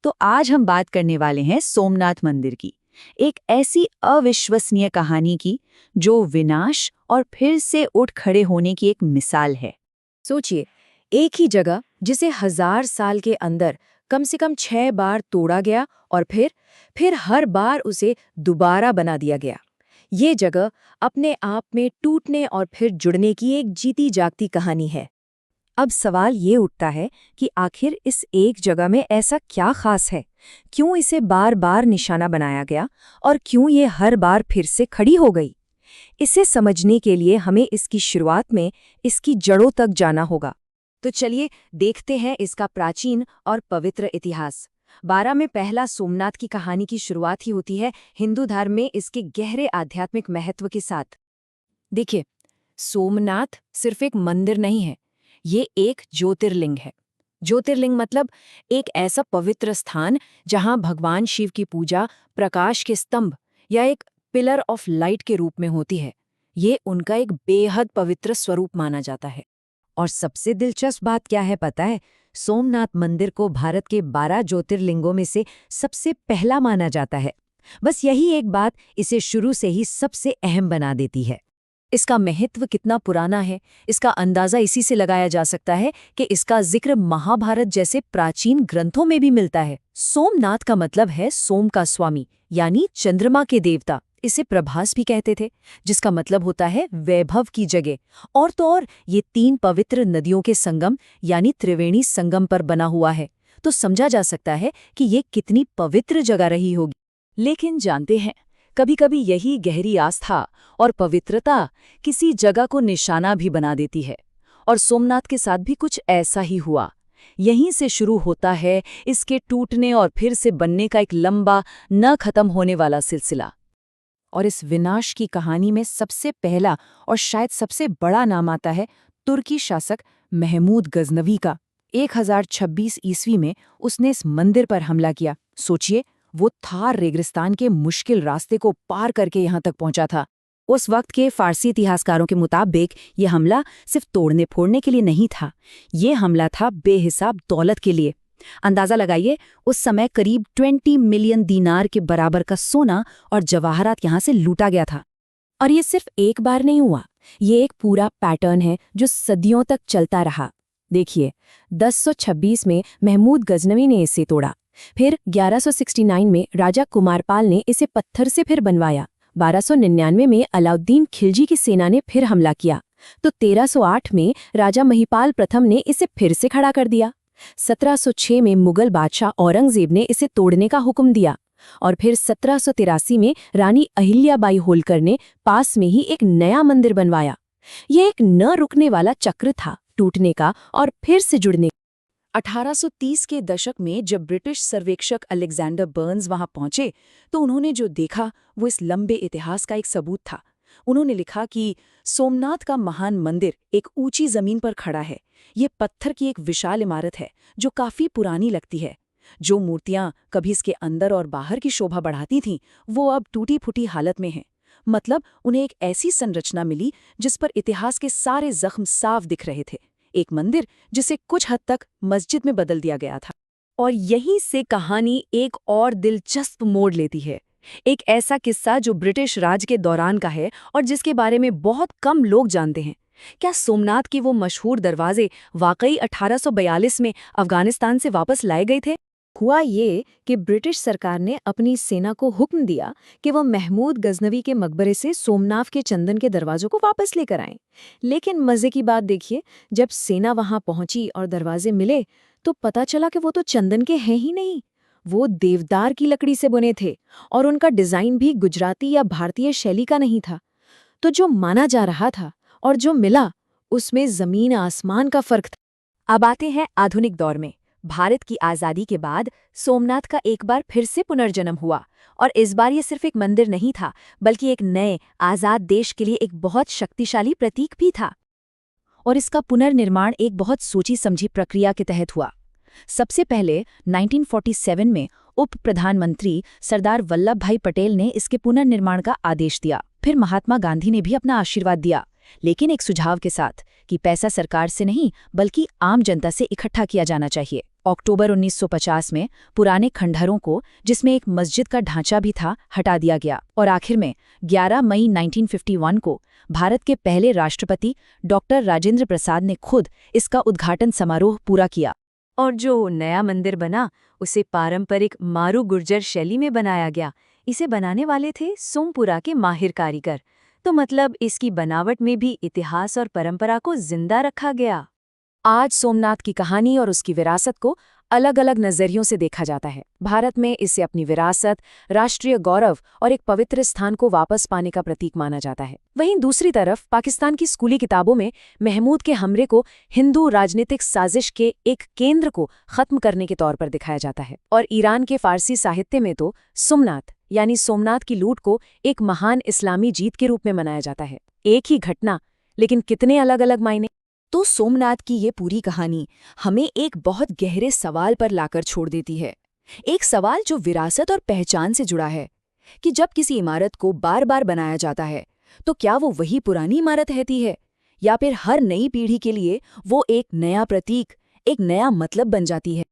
तो आज हम बात करने वाले हैं सोमनाथ मंदिर की, एक ऐसी अविश्वसनीय कहानी की जो विनाश और फिर से उठ खड़े होने की एक मिसाल है। सोचिए, एक ही जगह जिसे 1000 साल के अंदर कम से कम 6 बार तोड़ा गया और फिर हर बार उसे दोबारा बना दिया गया। ये जगह अपने आप में टूटने और फिर जुड़ने की एक जीती जागती कहानी है। अब सवाल ये उठता है कि आखिर इस एक जगह में ऐसा क्या खास है, क्यों इसे बार बार निशाना बनाया गया और क्यों ये हर बार फिर से खड़ी हो गई। इसे समझने के लिए हमें इसकी शुरुआत में इसकी जड़ों तक जाना होगा। तो चलिए देखते हैं इसका प्राचीन और पवित्र इतिहास। 12 में पहला सोमनाथ की कहानी की शुरुआत ही होती है हिंदू धर्म में इसके गहरे आध्यात्मिक महत्व के साथ। देखिए, सोमनाथ सिर्फ एक मंदिर नहीं है, ये एक ज्योतिर्लिंग है। ज्योतिर्लिंग मतलब एक ऐसा पवित्र स्थान जहां भगवान शिव की पूजा प्रकाश के स्तंभ या एक पिलर ऑफ लाइट के रूप में होती है। ये उनका एक बेहद पवित्र स्वरूप माना जाता है। और सबसे दिलचस्प बात क्या है पता है? सोमनाथ मंदिर को भारत के 12 ज्योतिर्लिंगों में से सबसे पहला माना जाता है। बस यही एक बात इसे शुरू से ही सबसे अहम बना देती है। इसका महत्व कितना पुराना है, इसका अंदाजा इसी से लगाया जा सकता है कि इसका जिक्र महाभारत जैसे प्राचीन ग्रंथों में भी मिलता है। सोमनाथ का मतलब है सोम का स्वामी, यानी चंद्रमा के देवता। इसे प्रभास भी कहते थे, जिसका मतलब होता है वैभव की जगह। और तो और ये 3 पवित्र नदियों के संगम यानी त्रिवेणी संगम पर बना हुआ है, तो समझा जा सकता है कि ये कितनी पवित्र जगह रही होगी। लेकिन जानते हैं, कभी-कभी यही गहरी आस्था और पवित्रता किसी जगह को निशाना भी बना देती है। और सोमनाथ के साथ भी कुछ ऐसा ही हुआ। यहीं से शुरू होता है इसके टूटने और फिर से बनने का एक लंबा, न खत्म होने वाला सिलसिला। और इस विनाश की कहानी में सबसे पहला और शायद सबसे बड़ा नाम आता है तुर्की शासक महमूद गजनवी का। 1026 ईस्वी में उसने इस मंदिर पर हमला किया। सोचिए, वो थार रेगिस्तान के मुश्किल रास्ते को पार करके यहाँ तक पहुंचा था। उस वक्त के फारसी इतिहासकारों के मुताबिक ये हमला सिर्फ तोड़ने फोड़ने के लिए नहीं था, ये हमला था बेहिसाब दौलत के लिए। अंदाजा लगाइए, उस समय करीब 20 मिलियन दीनार के बराबर का सोना और जवाहरात यहाँ से लूटा गया था। और ये सिर्फ एक बार नहीं हुआ, ये एक पूरा पैटर्न है जो सदियों तक चलता रहा। देखिए, 1026 में महमूद गजनवी ने इसे तोड़ा, फिर 1169 में राजा कुमारपाल ने इसे पत्थर से फिर बनवाया, 1299 में अलाउद्दीन खिलजी की सेना ने फिर हमला किया, तो 1308 में राजा महिपाल प्रथम ने इसे फिर से खड़ा कर दिया। 1706 में मुगल बादशाह औरंगजेब ने इसे तोड़ने का हुक्म दिया, और फिर 1783 में रानी अहिल्याबाई होलकर ने पास में ही एक नया मंदिर बनवाया। यह एक न रुकने वाला चक्र था, टूटने का और फिर से जुड़ने का। 1830 के दशक में जब ब्रिटिश सर्वेक्षक अलेक्जेंडर बर्न्स वहां पहुंचे, तो उन्होंने जो देखा वो इस लंबे इतिहास का एक सबूत था। उन्होंने लिखा कि सोमनाथ का महान मंदिर एक ऊंची जमीन पर खड़ा है। ये पत्थर की एक विशाल इमारत है जो काफी पुरानी लगती है। जो मूर्तियां कभी इसके अंदर और बाहर की शोभा बढ़ाती थीं, वो अब टूटी फूटी हालत में हैं। मतलब उन्हें एक ऐसी संरचना मिली जिस पर इतिहास के सारे जख्म साफ दिख रहे थे। एक मंदिर जिसे कुछ हद तक मस्जिद में बदल दिया गया था। और यहीं से कहानी एक और दिलचस्प मोड़ लेती है। एक ऐसा किस्सा जो ब्रिटिश राज के दौरान का है और जिसके बारे में बहुत कम लोग जानते हैं। क्या सोमनाथ के वो मशहूर दरवाजे वाकई 1842 में अफगानिस्तान से वापस लाए गए थे? हुआ ये कि ब्रिटिश सरकार ने अपनी सेना को हुक्म दिया कि वो महमूद गजनवी के मकबरे से सोमनाथ के चंदन के दरवाजों को वापस लेकर आएं। लेकिन मजे की बात देखिए, जब सेना वहां पहुंची और दरवाजे मिले तो पता चला कि वो तो चंदन के हैं ही नहीं, वो देवदार की लकड़ी से बने थे और उनका डिजाइन भी गुजराती या भारतीय शैली का नहीं था। तो जो माना जा रहा था और जो मिला, उसमें जमीन आसमान का फर्क था। अब आते हैं आधुनिक दौर में। भारत की आज़ादी के बाद सोमनाथ का एक बार फिर से पुनर्जन्म हुआ, और इस बार ये सिर्फ एक मंदिर नहीं था, बल्कि एक नए आज़ाद देश के लिए एक बहुत शक्तिशाली प्रतीक भी था। और इसका पुनर्निर्माण एक बहुत सोची समझी प्रक्रिया के तहत हुआ। सबसे पहले 1947 में उप प्रधानमंत्री सरदार वल्लभ भाई पटेल ने इसके पुनर्निर्माण का आदेश दिया। फिर महात्मा गांधी ने भी अपना आशीर्वाद दिया, लेकिन एक सुझाव के साथ कि पैसा सरकार से नहीं बल्कि आम जनता से इकट्ठा किया जाना चाहिए। अक्टूबर 1950 में पुराने खंडहरों को, जिसमें एक मस्जिद का ढांचा भी था, हटा दिया गया और आखिर में 11 मई 1951 को भारत के पहले राष्ट्रपति डॉक्टर राजेंद्र प्रसाद ने खुद इसका उद्घाटन समारोह पूरा किया। और जो नया मंदिर बना उसे पारंपरिक मारू गुर्जर शैली में बनाया गया। इसे बनाने वाले थे सोमपुरा के माहिर कारीगर। तो मतलब इसकी बनावट में भी इतिहास और परंपरा को जिंदा रखा गया। आज सोमनाथ की कहानी और उसकी विरासत को अलग अलग नजरियों से देखा जाता है। भारत में इसे अपनी विरासत, राष्ट्रीय गौरव और एक पवित्र स्थान को वापस पाने का प्रतीक माना जाता है। वहीं दूसरी तरफ पाकिस्तान की स्कूली किताबों में महमूद के हमले को हिंदू राजनीतिक साजिश के एक केंद्र को खत्म करने के तौर पर दिखाया जाता है। और ईरान के फारसी साहित्य में तो सोमनाथ यानी सोमनाथ की लूट को एक महान इस्लामी जीत के रूप में मनाया जाता है। एक ही घटना, लेकिन कितने अलग अलग मायने। तो सोमनाथ की ये पूरी कहानी हमें एक बहुत गहरे सवाल पर लाकर छोड़ देती है। एक सवाल जो विरासत और पहचान से जुड़ा है कि जब किसी इमारत को बार बार बनाया जाता है तो क्या वो वही पुरानी इमारत रहती है, या फिर हर नई पीढ़ी के लिए वो एक नया प्रतीक, एक नया मतलब बन जाती है।